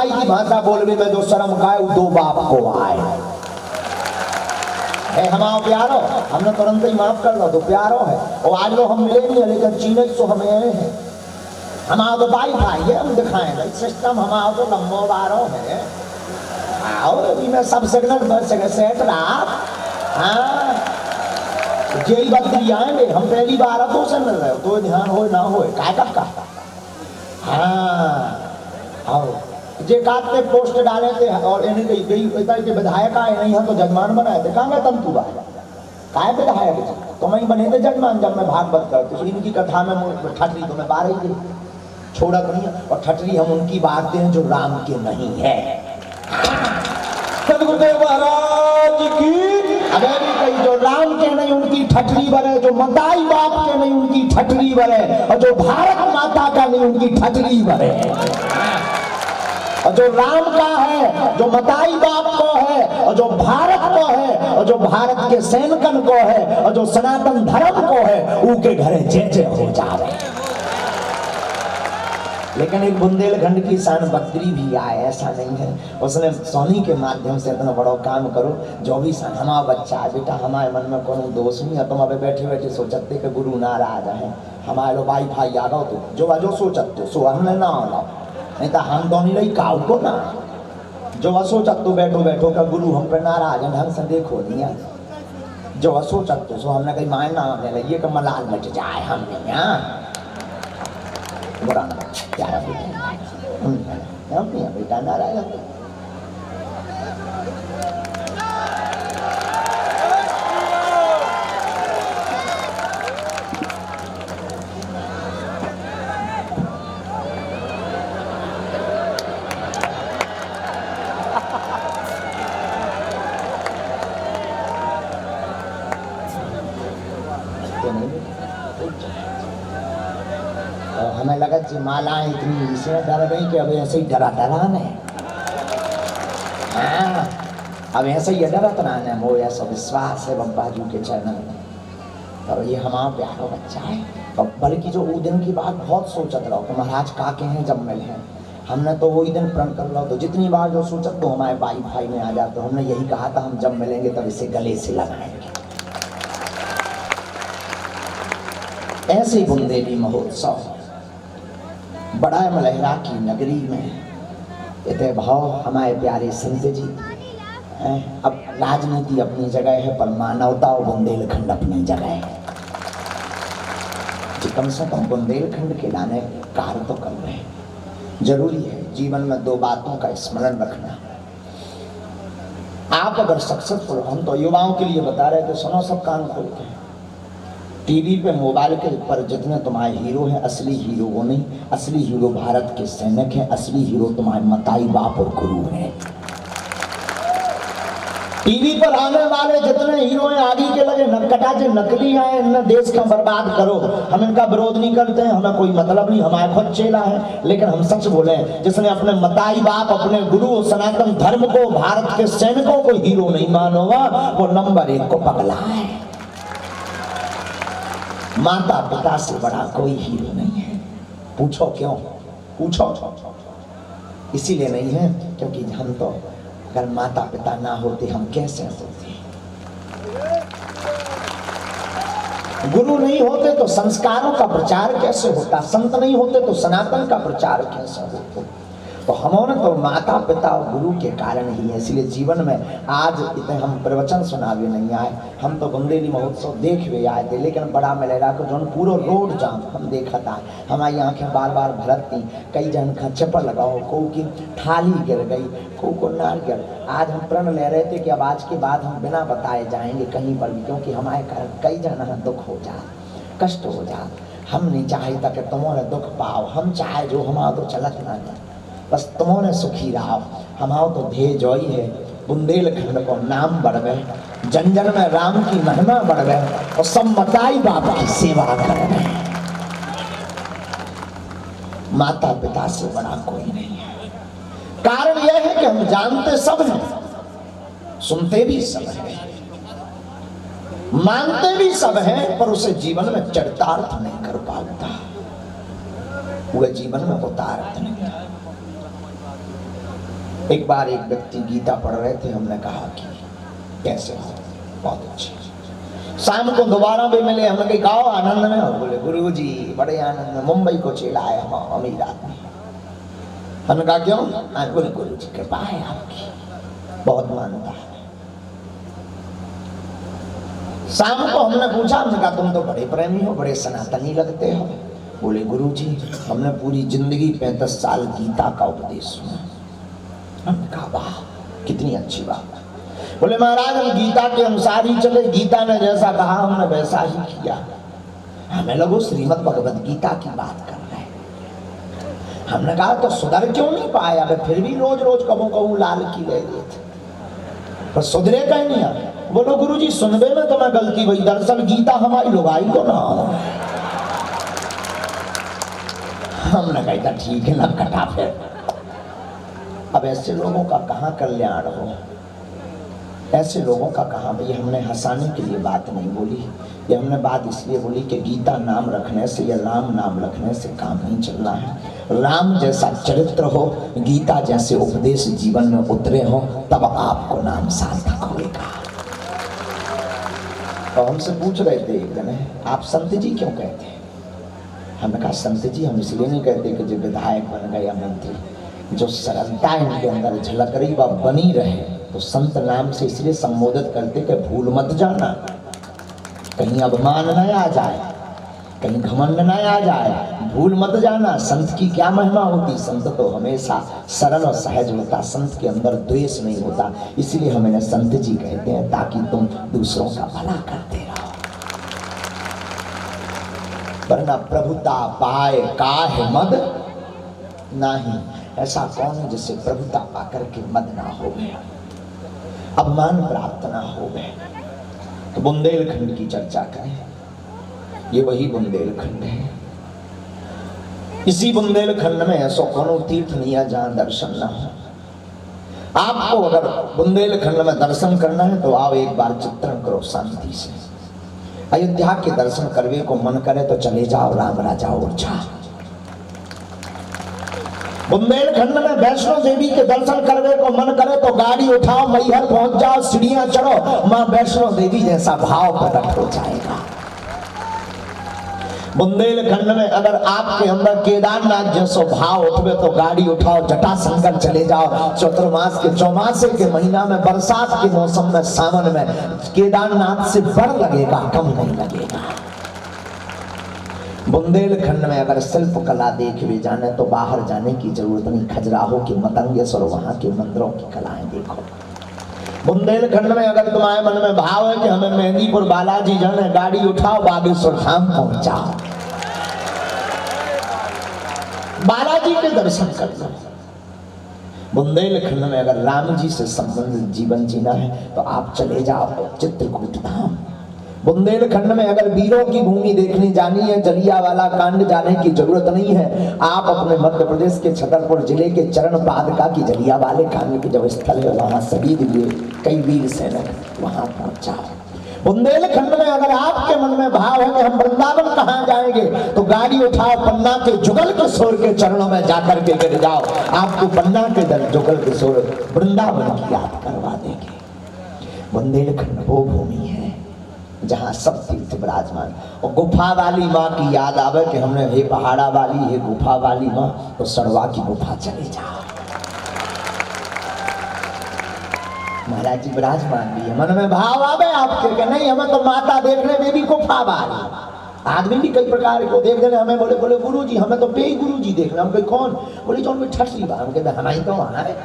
की भाषा बोलने में जो शर्म खाए वो दो बाप को आए है। हमारा प्यारो हमने तुरंत ही माफ कर लो तो प्यारो है। और आज लोग हम मिले नहीं है लेकिन चीने तो हमें है। हमारा तो भाई भाई है, हम दिखाएंगे सिस्टम हमारा तो लंबो बारो है। आओ अभी मैं सब सिग्नल बस सेट रहा। हाँ जेल बदली आएंगे हम पहली बार तो से मिल रहे हो तो ध्यान हो ना हो काय कब का। हाँ आओ जे काटते पोस्ट डाले थे और इन्हें गई के विधायक आए नहीं है तो जजमान बनाए थे कहाँ तम तू काय विधायक तो मैं बने थे जजमान जब मैं भागवत करते तो इनकी कथा में ठटरी तो मैं बार ही थी छोड़ा नहीं और ठटरी हम उनकी बातें हैं जो राम के नहीं है। सदगुरुदेव महाराज की अबे भी कही जो राम के नहीं उनकी ठटरी बने, जो मताई बाप के नहीं उनकी ठटरी बने, और जो भारत माता का नहीं उनकी ठटरी बने। और जो राम का है, जो मताई बाप को है, और जो भारत को है, और जो भारत के सैनिकन को है, और जो सनातन धर्म को है, उनके घरे जय हो जा रहे। लेकिन एक बुंदेलखंड की शान बकरी भी आए ऐसा नहीं है। उसने सोनी के माध्यम से इतना बड़ा काम करो जो भी शान हमारा बच्चा है बेटा हमारे मन में कोनो दोष नहीं है। तुम अबे बैठे बैठे सोचते कि गुरु नाराज है हमारे लो भाई भाई आ गो तो जो सोचते सो हमने ना आओ नहीं तो हम दोनों नहीं काउ को ना जो सोचत तो बैठो बैठो का गुरु हम पे नाराज है ढंग से देखो नहीं है। जो सोचत तो सो हमने कहीं मायना आने लगी कि मलाल मच जाए हमने यहाँ बुरा प्यारा बेटा बेटा नारायण हमें लगा कि मालाएं इतनी इसमें डर गई कि अब ऐसे ही डरा है। हाँ अब ऐसे ही डरा है वो ऐसा विश्वास है बब्बा जू के चरणों में। और ये हमारा प्यारा बच्चा है। और बल्कि जो वो दिन की बात बहुत सोचत रहो कि महाराज काके हैं जब मिले हैं हमने तो वही दिन प्रण कर लो तो जितनी बार जो सोचत तो हमारे भाई भाई में आ जाते हमने यही कहा था हम जब मिलेंगे तब इसे गले से लगाएंगे। ऐसे ही बुंदेली महोत्सव बड़ा मलहरा की नगरी में इतने भाव हमारे प्यारे संत जी हैं। अब राजनीति अपनी जगह है पर मानवता और बुंदेलखंड अपनी जगह है। कम से कम बुंदेलखंड के लाने कार्य तो कर रहे हैं। जरूरी है जीवन में दो बातों का स्मरण रखना। आप अगर सक्सेसफुल हम तो युवाओं के लिए बता रहे थे सुनो सब कान खोल के टीवी पे मोबाइल के पर जितने तुम्हारे हीरो हैं असली हीरो वो नहीं। असली हीरो भारत के सैनिक हैं। असली हीरो तुम्हारे मताई बाप और गुरु हैं। टीवी पर आने वाले जितने हीरो हैं आगे के लगे नकटा जो नकली आए इन देश का बर्बाद करो। हम इनका विरोध नहीं करते हैं हमें कोई मतलब नहीं हमारे खुद चेला है। लेकिन हम सच बोले जिसने अपने मताई बाप अपने गुरु सनातन धर्म को भारत के सैनिकों को हीरो नहीं मानोगा वो नंबर 1 को पगला है। माता पिता से बड़ा कोई हीरो नहीं है। पूछो क्यों? पूछो इसीलिए नहीं है क्योंकि हम तो अगर माता पिता ना होते हम कैसे होते। गुरु नहीं होते तो संस्कारों का प्रचार कैसे होता। संत नहीं होते तो सनातन का प्रचार कैसे होता। तो हमने तो माता पिता और गुरु के कारण ही है। इसलिए जीवन में आज इतने हम प्रवचन सुनावे नहीं आए। हम तो बुंदेली महोत्सव देख हुए आए थे लेकिन बड़ा मलेरा को जो पूरा रोड जाम हम देखा था। हमारी आंखें बार बार भरत थी। कई जन का चप्पल लगाओ को की थाली गिर गई को नार गिर। आज हम प्रण ले रहे थे कि अब आज के बाद हम बिना बताए जाएंगे कहीं पर भी क्योंकि हमारे कारण कई जन दुख हो जा कष्ट हो जा। हम नहीं चाहता कि तुम्हारे दुख पाओ। हम चाहे जो हमारा तो चलत ना है बस तुमने सुखी रहो। हमारा तो ध्येय जो ही है बुंदेलखंड को नाम बढ़ गए जन जन में राम की महिमा बढ़ गए और सब मताई बाप की सेवा कर रहे। माता पिता से बड़ा कोई नहीं है। कारण यह है कि हम जानते सब हैं सुनते भी सब हैं मानते भी सब हैं पर उसे जीवन में चरितार्थ नहीं कर पाता। वह जीवन में उतारत नहीं। एक बार एक व्यक्ति गीता पढ़ रहे थे, हमने कहा कि कैसे हो, बहुत अच्छे। शाम को दोबारा भी मिले, हमने कहा आनंद में हो? बोले गुरु जी बड़े आनंद में, मुंबई को चला आया हम, अमीर आदमी। हमने कहा क्यों? बोले गुरु जी कृपा है आपकी, बहुत मानता है। शाम को हमने पूछा, हमने कहा तुम तो बड़े प्रेमी हो, बड़े सनातनी लगते हो। बोले गुरु जी हमने पूरी जिंदगी 35 साल गीता का उपदेश सुना। हमने कहा वाह कितनी अच्छी बात है। बोले महाराज हम गीता के अनुसार ही चले, गीता ने जैसा कहा हमने वैसा ही किया। हमें लोगों श्रीमद् भगवद गीता की बात कर रहे हैं। हमने कहा तो सुधर क्यों नहीं पाया? फिर भी रोज रोज कहूँ लाल की ले लेते, पर सुधरे कहीं नहीं आए। बोलो गुरु जी सुनबे में तो मैं गलती हुई, दरअसल गीता हमारी लुगाई को ना हो। हमने कहा ठीक है ना कटा फिर। अब ऐसे लोगों का कहाँ कल्याण हो, ऐसे लोगों का कहाँ। भाई हमने हंसाने के लिए बात नहीं बोली, ये हमने बात इसलिए बोली कि गीता नाम रखने से या राम नाम रखने से काम नहीं चलना है। राम जैसा चरित्र हो, गीता जैसे उपदेश जीवन में उतरे हो, तब आपको नाम सार्थक होगा। तो हमसे पूछ रहे थे एक जने, आप संत जी क्यों कहते हैं? हमने कहा संत जी हम इसलिए नहीं कहते कि जो विधायक बन गए या मंत्री, जो सरलता इनके अंदर झलक रही वह बनी रहे, तो संत नाम से इसलिए संबोधित करते कि भूल मत जाना, कहीं अपमान न आ जाए, कहीं घमंड न आ जाए, भूल मत जाना। संत की क्या महिमा होती? संत तो हमेशा सरल और सहज होता, संत के अंदर द्वेष नहीं होता, इसलिए हम इन्हें संत जी कहते हैं, ताकि तुम दूसरों का भला करते रहो। वरना प्रभुता पाए काहे मद नहीं, ऐसा कौन है जिससे प्रभुता पाकर के मद ना हो गया, अपमान प्राप्त ना हो गए। तो बुंदेलखंड की चर्चा करें, ये वही बुंदेलखंड है। इसी बुंदेलखंड में ऐसा कोनो तीर्थ नहीं है जहां दर्शन ना हो। आपको अगर बुंदेलखंड में दर्शन करना है तो आओ एक बार चित्रण करो शांति से। अयोध्या के दर्शन करवे को मन करे तो चले जाओ राम राजा ओरछा। बुंदेलखंड में वैष्णो देवी के दर्शन करने को मन करे तो गाड़ी उठाओ, मैहर पहुंच जाओ, सीढ़ियां चढ़ो, मां वैष्णो देवी जैसा भाव प्रकट हो जाएगा। बुंदेलखंड में अगर आपके अंदर केदारनाथ जैसा भाव उठे तो गाड़ी उठाओ, जटाशंकर चले जाओ। चतुर्मास के चौमासे के महीना में, बरसात के मौसम में, सावन में केदारनाथ से बढ़ लगेगा, कम नहीं लगेगा। बुंदेलखंड में अगर शिल्प कला देखने जाने तो बाहर जाने की जरूरत नहीं, खजुराहो के मतंगेश्वर वहां के मंदिरों की कलाएं देखो। बुंदेलखंड में अगर तुम्हारे मन में भाव है कि हमें मेहंदीपुर बालाजी जाना है, गाड़ी उठाओ बागेश्वर धाम पहुंचाओ, बालाजी के दर्शन कर लो। बुंदेलखंड में अगर राम जी से संबंधित जीवन जीना है तो आप चले जाओ चित्रकूट धाम। बुंदेलखंड में अगर वीरों की भूमि देखने जानी है, जलियांवाला कांड जाने की जरूरत नहीं है। आप अपने मध्य प्रदेश के छतरपुर जिले के चरण पादका की जलियांवाले कांड की जब स्थल है, वहां शहीद हुए कई वीर सैनिक, वहां पहुंचाओ। बुंदेलखंड में अगर आपके मन में भाव है कि हम वृंदावन कहाँ जाएंगे, तो गाड़ी उठाओ, पन्ना के जुगल किशोर के चरणों में जाकर के गिर जाओ, आपको पन्ना के जुगल किशोर वृंदावन की याद करवा देंगे। बुंदेलखंड वो भूमि है जहाँ सब तीर्थ विराजमान। और गुफा वाली माँ की याद आवे कि हमने हे पहाड़ा वाली, हे गुफा वाली माँ, तो सड़वा की गुफा चले जाओ। महाराज जी विराजमान भी है, मन में भाव आवे आपके कि नहीं हमें तो माता देखने में भी गुफा वाली। आदमी भी कई प्रकार को देख देने, हमें बोले बोले गुरु जी हमें तो पे गुरु जी देखना। हम कहे कौन? बोले जो उनमें ठसली बा। हम कहते हमारी तो वहाँ है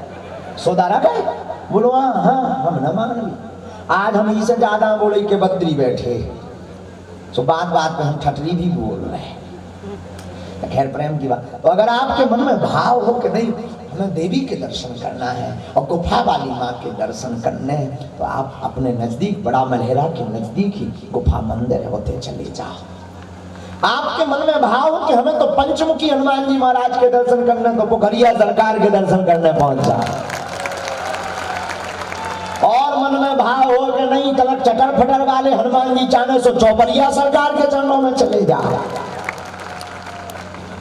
सोदारा गए। बोलो हाँ हम न मान भी। आज हम इसे ज्यादा बोले के बद्री बैठे, तो बात बात में हम ठटरी भी बोल रहे हैं। खैर प्रेम की बात। तो अगर आपके मन में भाव हो कि नहीं हमें देवी के दर्शन करना है और गुफा वाली माँ के दर्शन करने हैं, तो आप अपने नजदीक बड़ा मलहेरा के नजदीक ही गुफा मंदिर होते चले जाओ। आपके मन में भाव हो कि हमें तो पंचमुखी हनुमान जी महाराज के दर्शन करने, तो पोखरिया सरकार के दर्शन करने पहुंच जाओ। और मन में भाव हो कि नहीं तलक चटर फटर वाले हनुमान जी चाहे सो चौबरिया सरकार के चरणों में चले जाओ।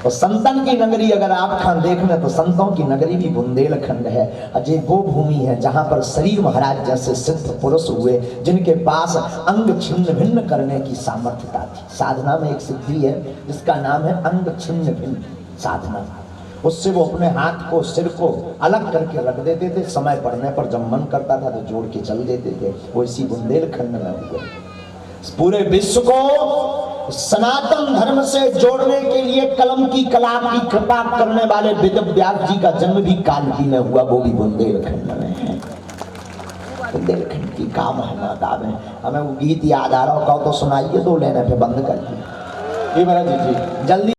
और संतन की नगरी अगर आप खान देखना तो संतों की नगरी भी बुंदेलखंड है। अजय वो भूमि है जहां पर शरीर महाराज जैसे सिद्ध पुरुष हुए जिनके पास अंग छिन्न भिन्न करने की सामर्थ्यता थी। साधना में एक सिद्धि है जिसका नाम है अंग छिन्न भिन्न साधना। उससे वो अपने हाथ को सिर को अलग करके रख देते थे, समय पड़ने पर जब मन करता था तो जोड़ के चल देते थे। वो इसी बुंदेलखंड में हुए। पूरे विश्व को सनातन धर्म से जोड़ने के लिए कलम की कला की कृपा करने वाले वेद व्यास जी का जन्म भी कानपुर में हुआ, वो भी बुंदेलखंड में है। बुंदेलखंड की काम है ना काम है। हमें वो गीत याद आ रहा हो तो सुनाइए, दो लेने पे बंद कर दिए। जी जल्दी